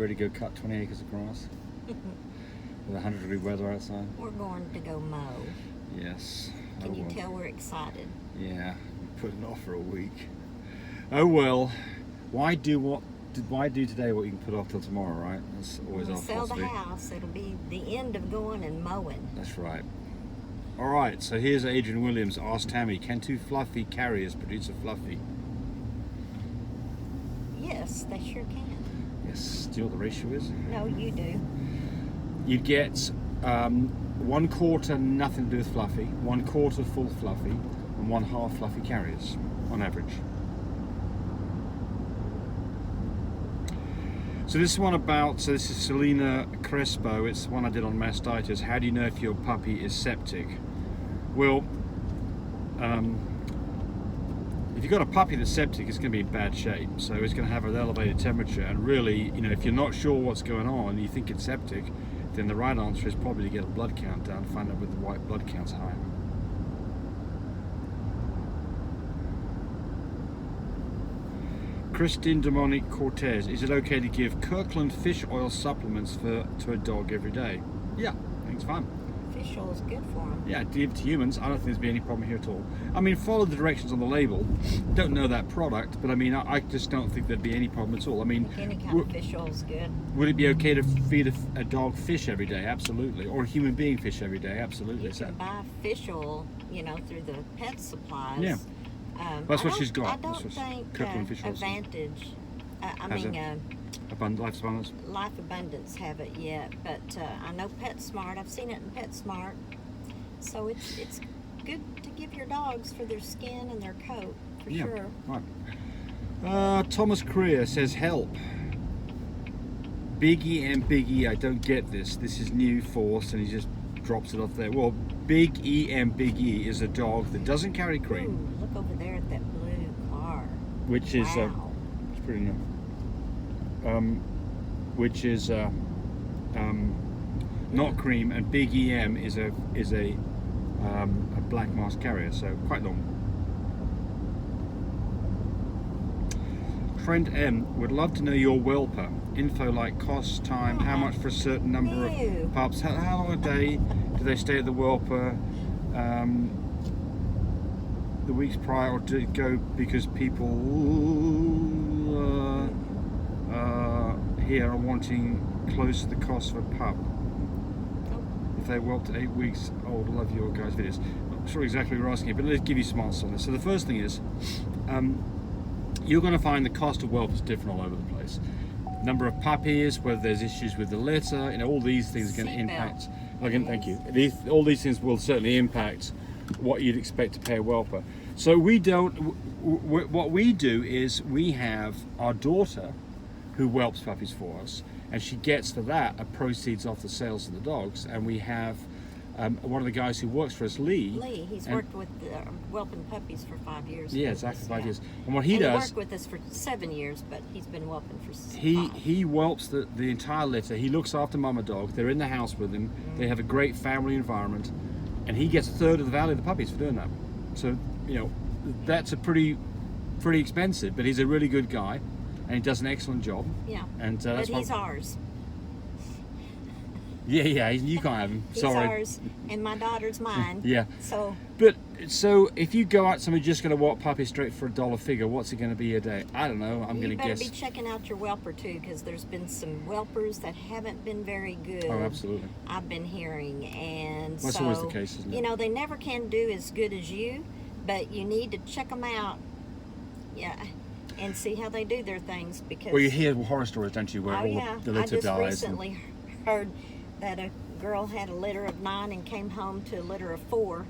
ready to go cut 20 acres of grass with 100-degree weather outside? We're going to go mow. Yes. Can you tell we're excited? Yeah, we put it off for a week. Oh well, why do today what you can put off till tomorrow, right? That's always our sell philosophy. the house. It'll be the end of going and mowing. That's right. All right, so here's Adrian Williams asked Tammy, can 2 fluffy carriers produce a fluffy? Yes, they sure can. Yes. Do you know what the ratio is? No, you do. You get 1/4 nothing to do with fluffy, 1/4 full fluffy, and 1/2 fluffy carriers on average. So this is Selena Crespo. It's one I did on mastitis. How do you know if your puppy is septic? Well, if you've got a puppy that's septic, it's going to be in bad shape. So it's going to have an elevated temperature. And really, if you're not sure what's going on, you think it's septic, then the right answer is probably to get a blood count down, find out whether the white blood count's high. Christine Demonic Cortez, is it okay to give Kirkland fish oil supplements to a dog every day? Yeah, I think it's fine. Fish oil is good for them. Yeah, give it to humans. I don't think there's be any problem here at all. I mean, follow the directions on the label. Don't know that product, but I mean, I just don't think there'd be any problem at all. I mean, any kind of fish oil is good. Would it be okay to feed a dog fish every day? Absolutely. Or a human being fish every day? Absolutely. You can buy fish oil, through the pet supplies. Yeah. That's what she's got. I don't think Advantage, Life Abundance. Life Abundance have it yet, but I know PetSmart. I've seen it in PetSmart. So it's good to give your dogs for their skin and their coat, for sure. Right. Thomas Creer says, help. Big E and Big E, I don't get this. This is new force, and he just drops it off there. Well, Big E and Big E is a dog that doesn't carry cream. Ooh, look over there at that blue car. Which is wow. It's pretty nice. Which is not cream, and Big EM is a black mask carrier, so quite long. Trent M would love to know your whelper info, like cost, time, how much for a certain number of pups, how long a day do they stay at the whelper, the weeks prior, or do it go because people here are wanting close to the cost of a pup. If they whelped at 8 weeks old, I love your guys' videos. Not sure exactly what you're asking, but let's give you some answers on this. So the first thing is, you're going to find the cost of whelp is different all over the place. Number of puppies, whether there's issues with the litter, all these things are going to impact. Again, thank you. All these things will certainly impact what you'd expect to pay a whelper. So what we do is we have our daughter who whelps puppies for us, and she gets for that a proceeds off the sales of the dogs. And we have one of the guys who works for us, Lee, he's worked with whelping puppies for 5 years. Yeah, exactly, 5 years. And what he does, he worked with us for 7 years, but he's been whelping for 5. He whelps the entire litter. He looks after mama dog. They're in the house with him. They have a great family environment, and he gets a third of the value of the puppies for doing that. So that's a pretty expensive, but he's a really good guy, and he does an excellent job. Yeah. And but he's ours. Yeah, you can't have him. Sorry. He's ours, and my daughter's mine. Yeah. So if you go out, somebody's just going to walk puppies straight for $1 figure, what's it going to be a day? I don't know. I'm going to guess. You better be checking out your whelper too, because there's been some whelpers that haven't been very good. Oh, absolutely. I've been hearing, and that's always the case, isn't it? They never can do as good as you, but you need to check them out. Yeah. And see how they do their things, because. Well, you hear horror stories, don't you, where the litter dies. I just recently heard that a girl had a litter of 9 and came home to a litter of 4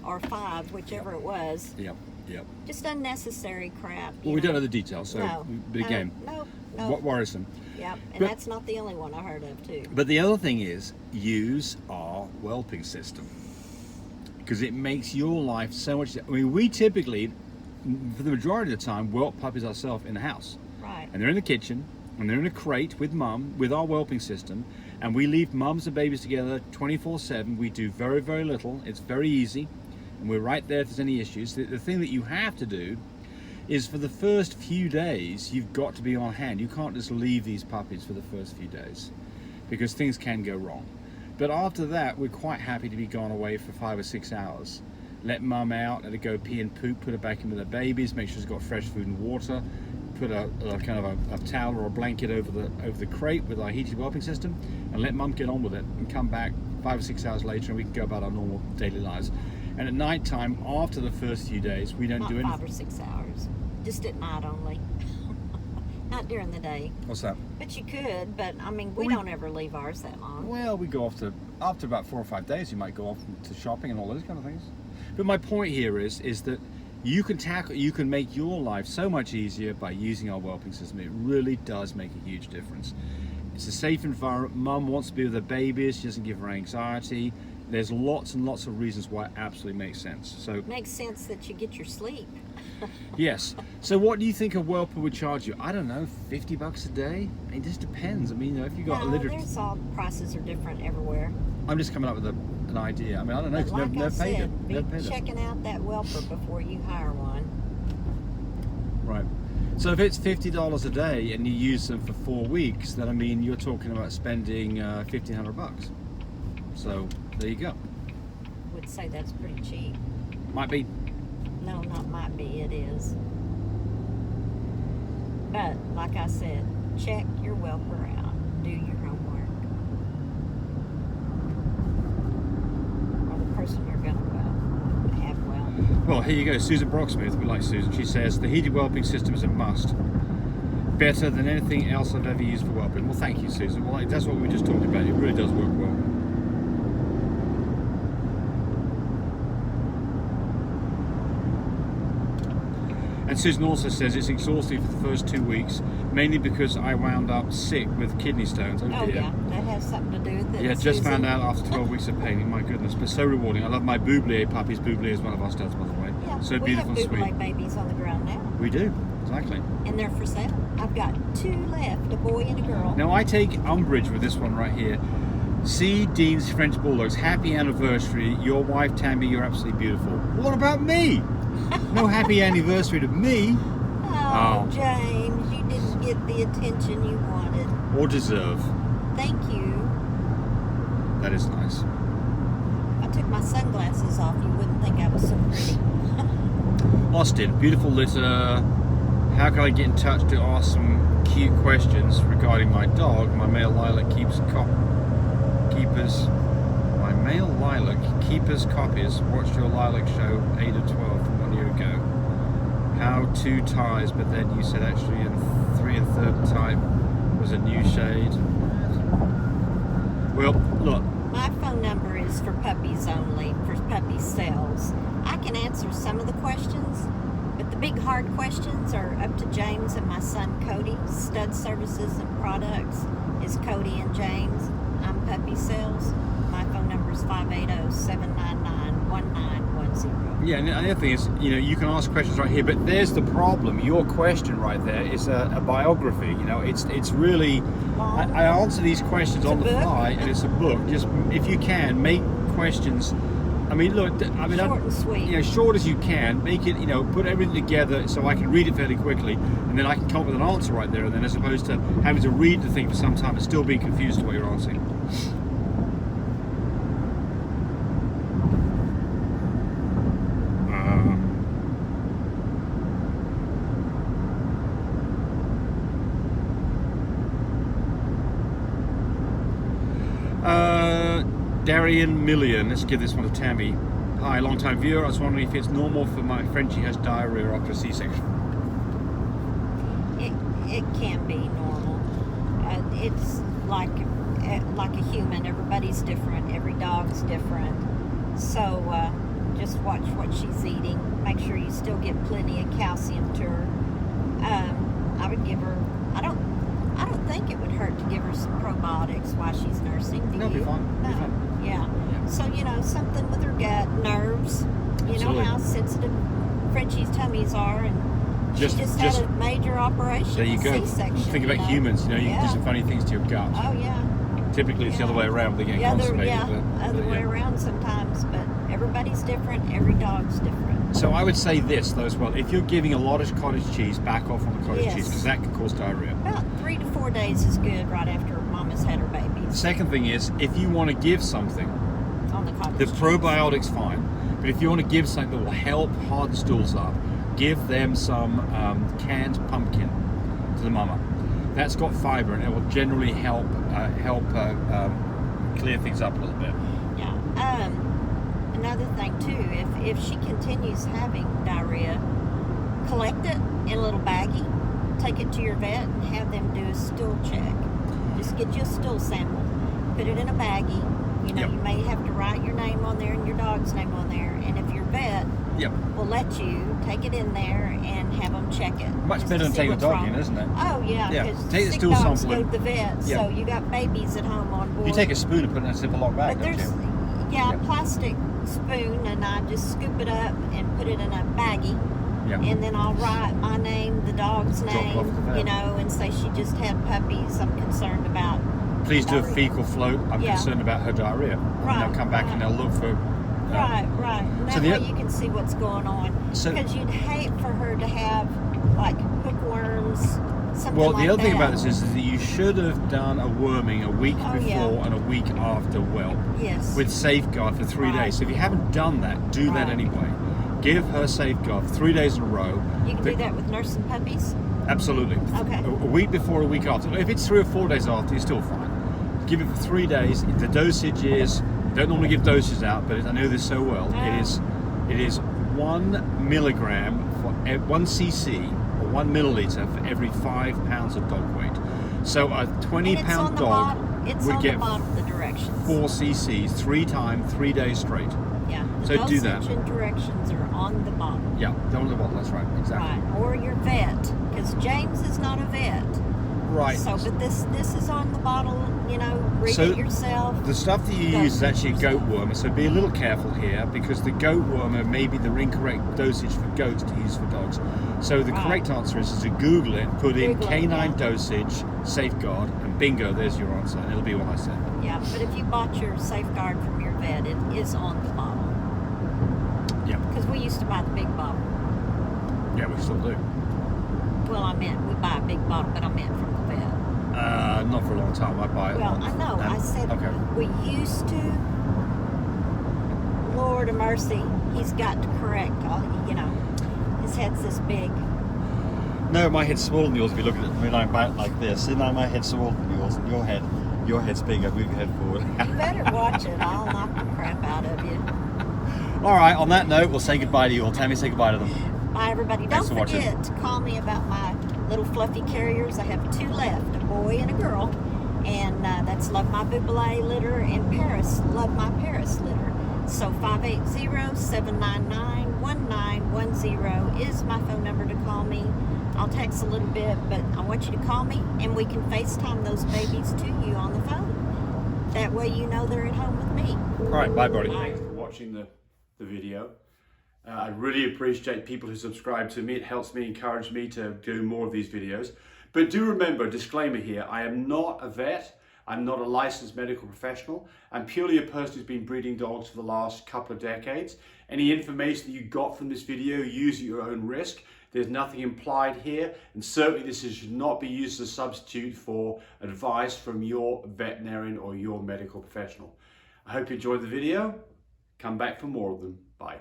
or 5, whichever it was. Yep. Just unnecessary crap. Well, we don't know the details, so but again, no. Worrisome. Yep, and that's not the only one I heard of too. But the other thing is, use our whelping system, because it makes your life so much. I mean, we typically, for the majority of the time, whelp puppies ourselves in the house. Right. And they're in the kitchen, and they're in a crate with mum, with our whelping system, and we leave mums and babies together 24/7. We do very, very little. It's very easy, and we're right there if there's any issues. The thing that you have to do is for the first few days, you've got to be on hand. You can't just leave these puppies for the first few days because things can go wrong. But after that, we're quite happy to be gone away for 5 or 6 hours. Let mum out, let her go pee and poop, put her back in with her babies, make sure she's got fresh food and water, put a kind of a towel or a blanket over the crate with our heated whelping system, and let mum get on with it and come back 5 or 6 hours later and we can go about our normal daily lives. And at night time, after the first few days, we don't do anything. Not 5 or 6 hours, just at night only. Not during the day. What's that? But you could, but I mean, we don't ever leave ours that long. Well, we go off to, after about 4 or 5 days, you might go off to shopping and all those kind of things. But my point here is that you can make your life so much easier by using our whelping system. It really does make a huge difference. It's a safe environment. Mum wants to be with her babies. She doesn't give her anxiety. There's lots and lots of reasons why it absolutely makes sense. So it makes sense that you get your sleep. Yes. So what do you think a whelper would charge you? I don't know, $50 a day? It just depends. I mean, if you got a litter. There's all prices are different everywhere. I'm just coming up with an idea. I mean, I don't know. But like never paid said, it. be Never paid checking out that whelper before you hire one. Right. So if it's $50 a day and you use them for 4 weeks, then I mean you're talking about spending $1,500. So there you go. Would say that's pretty cheap. Might be. No, not might be. It is. But like I said, check your whelper out. Do your homework. Or the person you're going to have whelp. Well, here you go. Susan Brocksmith. We like Susan. She says the heated whelping system is a must. Better than anything else I've ever used for whelping. Well, thank you, Susan. Well, that's what we were just talking about. It really does work well. And Susan also says it's exhausting for the first 2 weeks, mainly because I wound up sick with kidney stones. Oh dear. Yeah, that has something to do with it. Yeah, just found out after 12 weeks of pain. My goodness, but so rewarding. I love my Bublier puppies. Bublier is one of our studs, by the way. Yeah, so we beautiful have and sweet. Bublier babies on the ground now. We do, exactly. And they're for sale. I've got 2 left, a boy and a girl. Now I take umbrage with this one right here. See Dean's French Bulldogs. Happy anniversary. Your wife, Tammy, you're absolutely beautiful. What about me? No happy anniversary to me. Oh, James, you didn't get the attention you wanted. Or deserve. Thank you. That is nice. If I took my sunglasses off, you wouldn't think I was so pretty. Austin, beautiful litter. How can I get in touch to ask some cute questions regarding my dog? My male lilac My male lilac keepers copies. Watched your lilac show 8 or 12 from 1 year ago. How 2 ties, but then you said actually in 3 1/3 type was a new shade. Well, look. My phone number is for puppies only, for puppy sales. I can answer some of the questions, but the big hard questions are up to James and my son Cody. Stud Services and Products is Cody and James. I'm Puppy Sales. My phone number is 580-799-1910. Yeah, and the other thing is, you can ask questions right here, but there's the problem. Your question right there is a biography. It's really, I answer these questions on the fly, and it's a book. Just, if you can, make questions. I mean, look, short and sweet. Short as you can. Make it, put everything together so I can read it fairly quickly, and then I can come up with an answer right there and then, as opposed to having to read the thing for some time and still being confused to what you're answering. Darian Million, let's give this one to Tammy. Hi, long time viewer. I was wondering if it's normal for my Frenchie has diarrhea after a C-section. It can be normal. It's like a human. Everybody's different. Every dog's different. So just watch what she's eating. Make sure you still give plenty of calcium to her. I would give her. I don't think it would hurt to give her some probiotics while she's nursing. Do you? Be fine. No. Be fine. Yeah. So something with her gut, nerves. You Absolutely. know how sensitive Frenchie's tummies are, and she just had a major operation. There you go. C-section. Think about humans. You can do some funny things to your gut. Oh yeah. Typically, it's the other way around. They get constipated. Other way around sometimes, but everybody's different, every dog's different. So I would say this though as well, if you're giving a lot of cottage cheese, back off on the cottage Yes. cheese, because that can cause diarrhea. About 3 to 4 days is good right after mama's had her The babies second thing is, if you want to give something, on the cottage the cheese. probiotics fine, but if you want to give something that will help harden stools up, give them some canned pumpkin to the mama. That's got fiber and it will generally help clear things up a little bit. Yeah. Another thing too, if she continues having diarrhea, collect it in a little baggie, take it to your vet, and have them do a stool check. Just get you a stool sample, put it in a baggie. You know, Yep. you may have to write your name on there and your dog's name on there, and if your vet Yep. will let you take it in there and have them check it. Much just better to than see taking a what's dog wrong. in, isn't it? Oh yeah, Yeah. because Take the sick stool dogs sample go in. to the vet, Yeah. so you got babies at home on board. You take a spoon and put it in a Ziploc bag, But don't there's, you? yeah, Yeah. a plastic spoon, and I just scoop it up and put it in a baggie, Yeah. and then I'll write my name, the dog's Drop it name, off at the vet. you know, and say she just had puppies. I'm concerned about. Please do a diarrhea. fecal float. I'm Yeah. concerned about her diarrhea. Right, And they'll come back and right. they'll look for. Right, right. And that So the way oth- you can see what's going on. So- Because you'd hate for her to have like hookworms, something Well, like the other thing that. about this is that you should have done a worming a week Oh, before yeah. and a week after whelp Yes. with safeguard for 3 Right. days. So if you haven't done that, do that Right. anyway. Give her safeguard for 3 days in a row. You can do that with nursing puppies. Absolutely. Okay. A week before, a week after. If it's 3 or 4 days after, you're still fine. Give it for 3 days. The dosage is, don't normally give doses out, but I know this so well. Ah. It is 1 milligram for 1 cc or 1 milliliter for every 5 pounds of dog weight. So a And 20-pound it's on the dog bottom. It's would on get the bottom of the directions. 4 cc's 3 times, 3 days straight. Yeah. The So do that. dosage and directions are on the bottom. Yeah, don't the bottle. That's right. Exactly. Right. Or your vet, because James is not a vet. Right. So, but this is on the bottle. You know, read So it yourself. The stuff that you use is actually a goat wormer, so be a little careful here because the goat wormer may be the incorrect dosage for goats to use for dogs. So the Right. correct answer is to Google it, put in Google it, canine yeah. dosage, safeguard, and bingo, there's your answer, and it'll be what I said. Yeah, but if you bought your safeguard from your vet, it is on the bottle. Yeah, Because we used to buy the big bottle. yeah, we still do. Well, I meant we buy a big bottle, but I meant from the vet. Not for a long time. I buy it. Well, I know. I said okay. we used to. Lord of mercy, he's got to correct all. You know, his head's this big. No, my head's smaller than yours. If you look at it when I'm back like this, isn't my head smaller than yours? And your head's bigger. Move your head forward. You better watch it. I'll knock the crap out of you. All right. On that note, we'll say goodbye to you all. Tammy, say goodbye to them. Bye, everybody. Thanks Don't for watching. forget to call me about my little fluffy carriers. I have 2 left, a boy and a girl. And that's Love My Bouboulay litter and Paris, Love My Paris litter. So 580-799-1910 is my phone number to call me. I'll text a little bit, but I want you to call me and we can FaceTime those babies to you on the phone. That way you know they're at home with me. All right, bye, buddy. Bye. Thanks for watching the video. I really appreciate people who subscribe to me. It helps me, encourage me to do more of these videos. But do remember, disclaimer here, I am not a vet. I'm not a licensed medical professional. I'm purely a person who's been breeding dogs for the last couple of decades. Any information that you got from this video, use at your own risk. There's nothing implied here, and certainly this should not be used as a substitute for advice from your veterinarian or your medical professional. I hope you enjoyed the video. Come back for more of them. Bye.